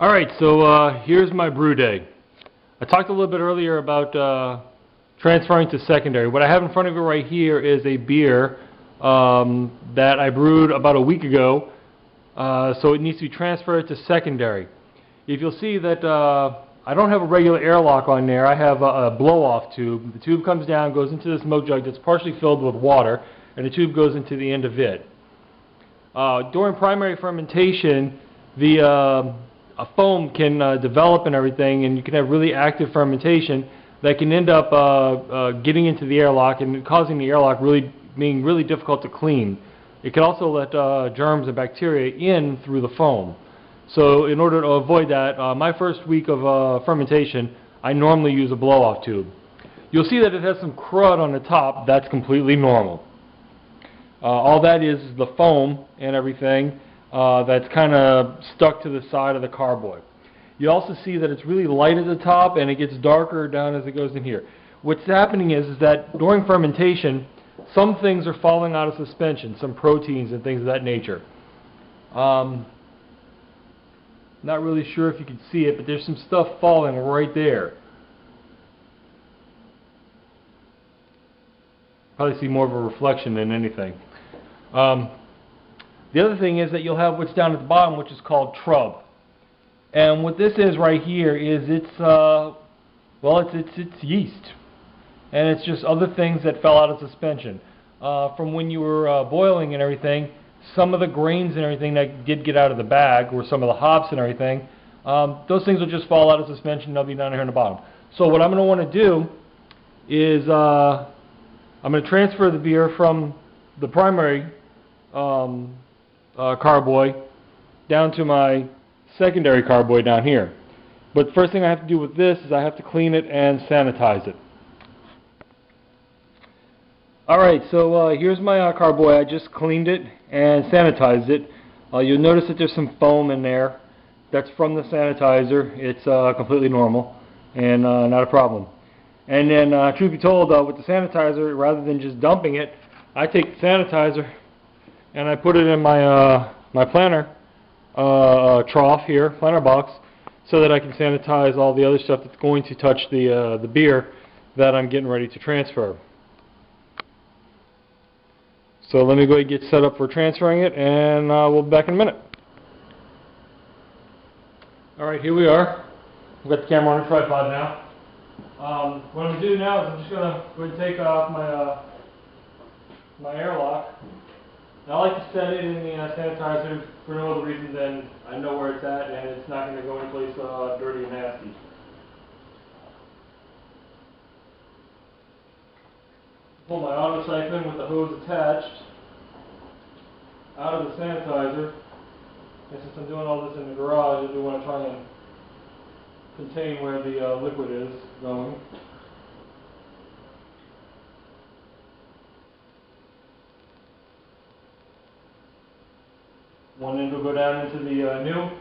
Alright, so here's my brew day. I talked a little bit earlier about transferring to secondary. What I have in front of you right here is a beer that I brewed about a week ago, so it needs to be transferred to secondary. If you'll see that I don't have a regular airlock on there, I have a blow-off tube. The tube comes down, goes into this milk jug that's partially filled with water, and the tube goes into the end of it. During primary fermentation, a foam can develop and everything, and you can have really active fermentation that can end up getting into the airlock and causing the airlock being really difficult to clean. It can also let germs and bacteria in through the foam. So in order to avoid that, my first week of fermentation, I normally use a blow-off tube. You'll see that it has some crud on the top. That's completely normal. All that is the foam and everything that's kind of stuck to the side of the carboy. You also see that it's really light at the top and it gets darker down as it goes in here. What's happening is that during fermentation, some things are falling out of suspension, some proteins and things of that nature. Not really sure if you can see it, but there's some stuff falling right there. Probably see more of a reflection than anything. The other thing is that you'll have what's down at the bottom, which is called trub. And what this is right here is it's yeast. And it's just other things that fell out of suspension. From when you were boiling and everything, some of the grains and everything that did get out of the bag, or some of the hops and everything, those things will just fall out of suspension and they'll be down here in the bottom. So what I'm going to want to do is I'm going to transfer the beer from the primary carboy down to my secondary carboy down here. But the first thing I have to do with this is I have to clean it and sanitize it. Alright, so here's my carboy. I just cleaned it and sanitized it. You'll notice that there's some foam in there. That's from the sanitizer. It's completely normal and not a problem. And then, truth be told, with the sanitizer, rather than just dumping it, I take the sanitizer and I put it in my my planter trough here, planter box, so that I can sanitize all the other stuff that's going to touch the beer that I'm getting ready to transfer. So let me go ahead and get set up for transferring it, and we'll be back in a minute. Alright, here we are. We've got the camera on a tripod now. What I'm going to do now is I'm just going to go ahead and take off my airlock. And I like to set it in the sanitizer for no other reason than I know where it's at and it's not going to go anyplace dirty and nasty. Pull my auto siphon with the hose attached out of the sanitizer. And since I'm doing all this in the garage, I do want to try and contain where the liquid is going. One end will go down into the into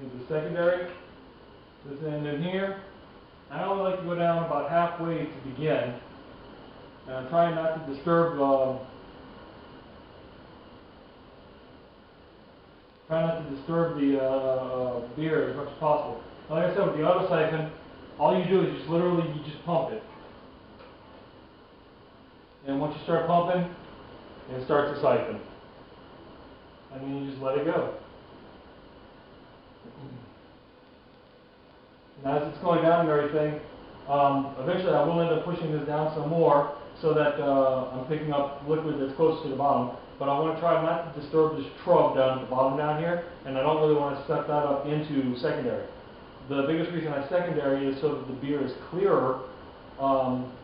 the secondary. This end in here. I only like to go down about halfway to begin. And I'm trying not to disturb the beer as much as possible. Like I said, with the auto siphon, all you do is just literally pump it. And once you start pumping, it starts to siphon. And then you just let it go. And as it's going down and everything, eventually I will end up pushing this down some more so that I'm picking up liquid that's close to the bottom. But I want to try not to disturb this trub down at the bottom down here, and I don't really want to set that up into secondary. The biggest reason I secondary is so that the beer is clearer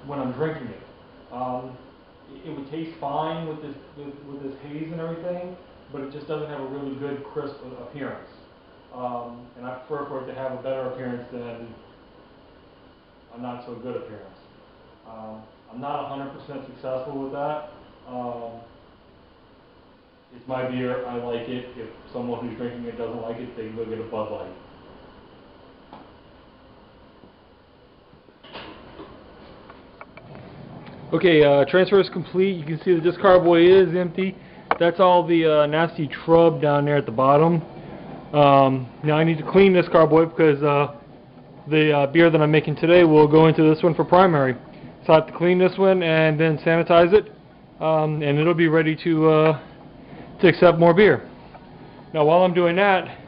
when I'm drinking it. It would taste fine with this haze and everything, but it just doesn't have a really good crisp appearance. And I prefer for it to have a better appearance than a not so good appearance. I'm not 100% successful with that. It's my beer, I like it. If someone who's drinking it doesn't like it, they can go get a Bud Light. Okay, transfer is complete. You can see that this carboy is empty. That's all the nasty trub down there at the bottom. Now I need to clean this carboy because the beer that I'm making today will go into this one for primary. So I have to clean this one and then sanitize it, and it'll be ready to accept more beer. Now while I'm doing that,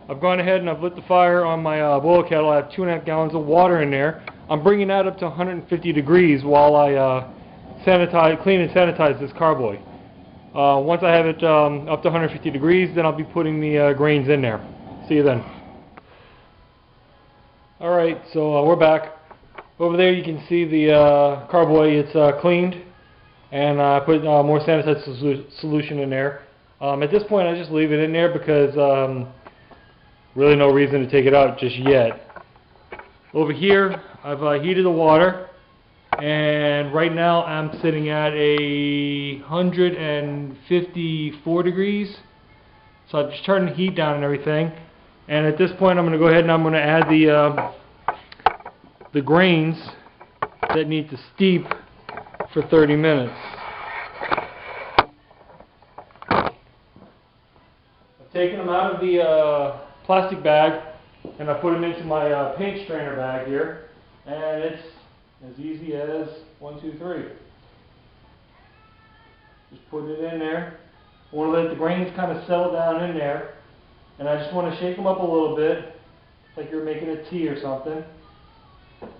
I've gone ahead and I've lit the fire on my boil kettle. I have 2.5 gallons of water in there. I'm bringing that up to 150 degrees while I clean and sanitize this carboy. Once I have it up to 150 degrees, then I'll be putting the grains in there. See you then. Alright, so we're back. Over there you can see the carboy. It's cleaned, and I put more sanitized solution in there. At this point I just leave it in there because really no reason to take it out just yet. Over here I've heated the water, and right now I'm sitting at 154 degrees. So I've just turned the heat down and everything. And at this point I'm going to go ahead and I'm going to add the grains that need to steep for 30 minutes. I've taken them out of the plastic bag and I put them into my paint strainer bag here, and it's as easy as 1, 2, 3. Just put it in there. I want to let the grains kind of settle down in there, and I just want to shake them up a little bit like you're making a tea or something. And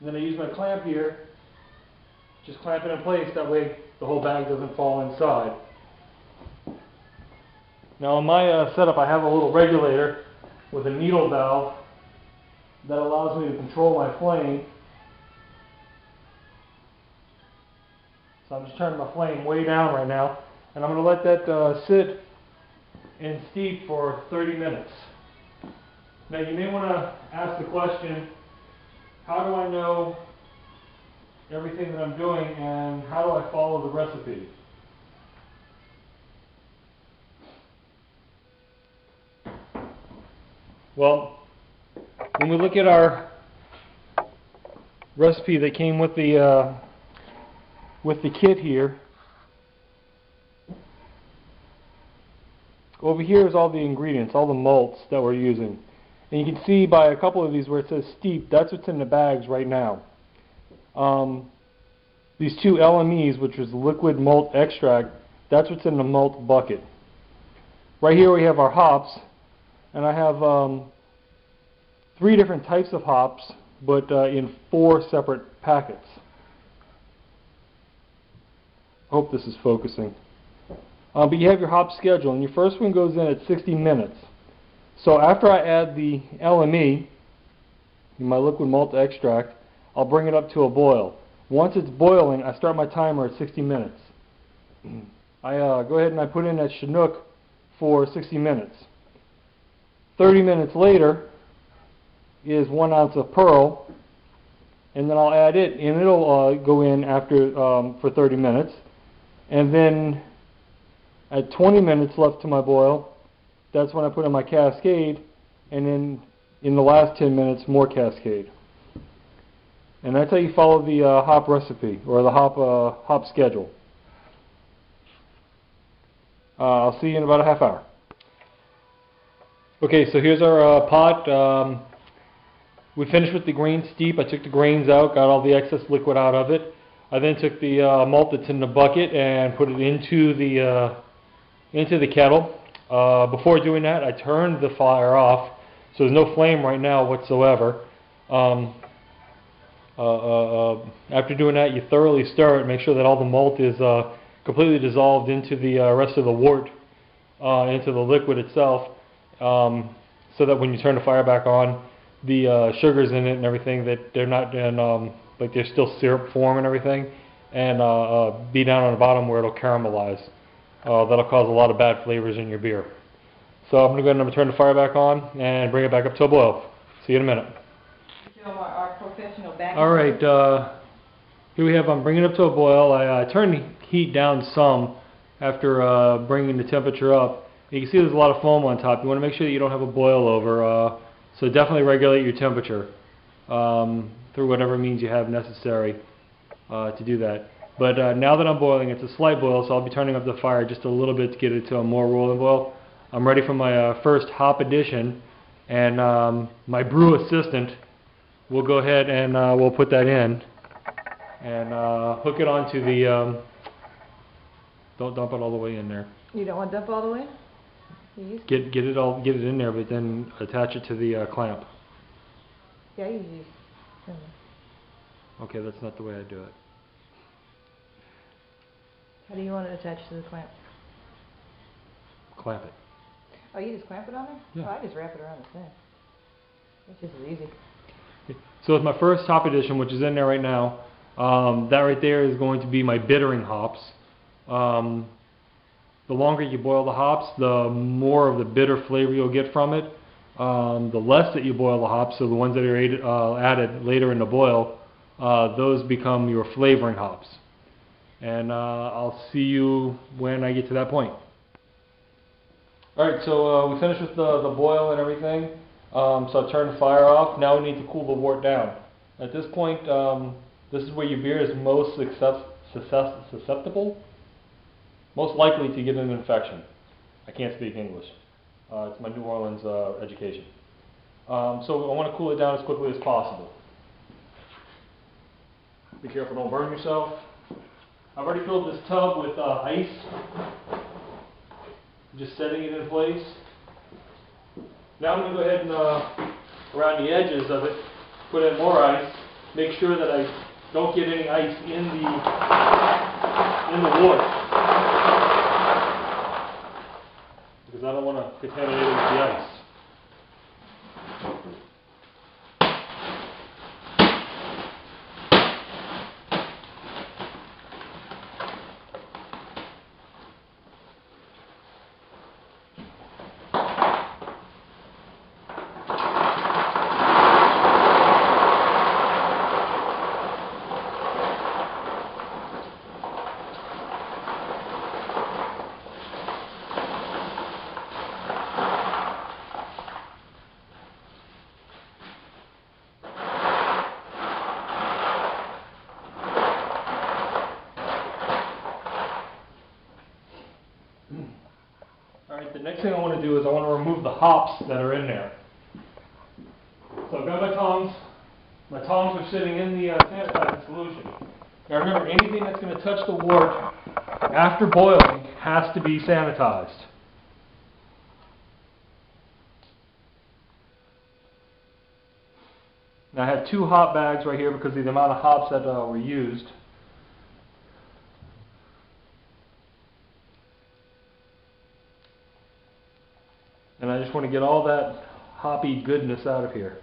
then I use my clamp here, just clamp it in place, that way the whole bag doesn't fall inside. Now in my setup I have a little regulator with a needle valve that allows me to control my flame. So I'm just turning my flame way down right now, and I'm going to let that sit and steep for 30 minutes. Now you may want to ask the question, how do I know everything that I'm doing, and how do I follow the recipe? Well, when we look at our recipe that came with the kit here, over here is all the ingredients, all the malts that we're using. And you can see by a couple of these where it says steep, that's what's in the bags right now. These two LMEs, which is liquid malt extract, that's what's in the malt bucket. Right here we have our hops, and I have 3 different types of hops, but in 4 separate packets. I hope this is focusing. But you have your hop schedule, and your first one goes in at 60 minutes. So after I add the LME, my liquid malt extract, I'll bring it up to a boil. Once it's boiling, I start my timer at 60 minutes. I go ahead and I put in that Chinook for 60 minutes. 30 minutes later is 1 ounce of Pearl, and then I'll add it, and it'll go in after for 30 minutes. And then at 20 minutes left to my boil, that's when I put in my Cascade, and then in the last 10 minutes more Cascade. And that's how you follow the hop recipe, or the hop schedule. I'll see you in about a half hour. Okay, so here's our pot. We finished with the grain steep. I took the grains out, got all the excess liquid out of it. I then took the malt that's in the bucket and put it into the kettle. Before doing that, I turned the fire off, so there's no flame right now whatsoever. After doing that, you thoroughly stir it, make sure that all the malt is completely dissolved into the rest of the wort, into the liquid itself, so that when you turn the fire back on, the sugars in it and everything, that they're not in, like they're still syrup form and everything, and be down on the bottom where it'll caramelize. That'll cause a lot of bad flavors in your beer. So I'm going to go ahead and turn the fire back on and bring it back up to a boil. See you in a minute. Our professional back. Alright, here we have, I'm bringing it up to a boil. I turned the heat down some after bringing the temperature up. You can see there's a lot of foam on top. You want to make sure that you don't have a boil over, so definitely regulate your temperature through whatever means you have necessary to do that. But now that I'm boiling, it's a slight boil, so I'll be turning up the fire just a little bit to get it to a more rolling boil. I'm ready for my first hop addition, and my brew assistant will go ahead and we'll put that in and hook it onto the. Don't dump it all the way in there. You don't want to dump all the way? Get it in there, but then attach it to the clamp. Yeah, you use. Okay, that's not the way I do it. How do you want it attached to the clamp? Clamp it. Oh, you just clamp it on there? Yeah. Oh, I just wrap it around the thing. It's just as easy. So with my first hop addition, which is in there right now, that right there is going to be my bittering hops. The longer you boil the hops, the more of the bitter flavor you'll get from it. The less that you boil the hops, so the ones that are added later in the boil, those become your flavoring hops. And I'll see you when I get to that point. Alright, so we finished with the boil and everything. So I turned the fire off. Now we need to cool the wort down. At this point, this is where your beer is most susceptible, most likely to get an infection. I can't speak English. It's my New Orleans education. So I want to cool it down as quickly as possible. Be careful, don't burn yourself. I've already filled this tub with ice. Just setting it in place. Now I'm going to go ahead and around the edges of it, put in more ice. Make sure that I don't get any ice in the wort, because I don't want to contaminate it with the ice. Alright, the next thing I want to do is I want to remove the hops that are in there. So I've got my tongs. My tongs are sitting in the sanitizing solution. Now remember, anything that's going to touch the wort after boiling has to be sanitized. Now I have 2 hop bags right here because of the amount of hops that were used. And I just want to get all that hoppy goodness out of here.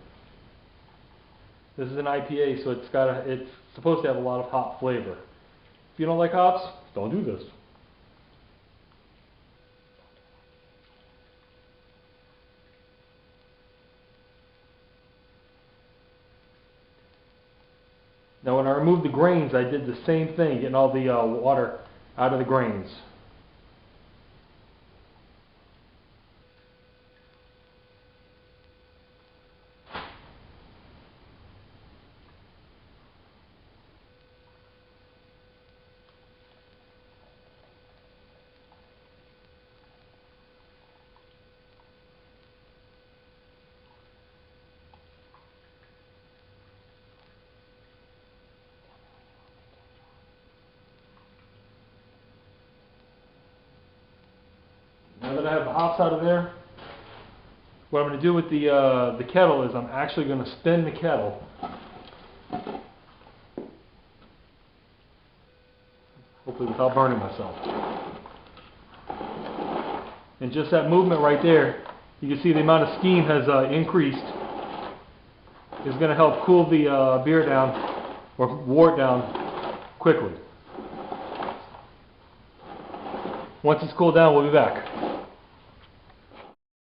This is an IPA, so it's supposed to have a lot of hop flavor. If you don't like hops, don't do this. Now when I removed the grains, I did the same thing, getting all the water out of the grains. Now that I have the hops out of there, what I'm going to do with the kettle is I'm actually going to spin the kettle. Hopefully without burning myself. And just that movement right there, you can see the amount of steam has increased. It's going to help cool the beer down, or wort down, quickly. Once it's cooled down, we'll be back.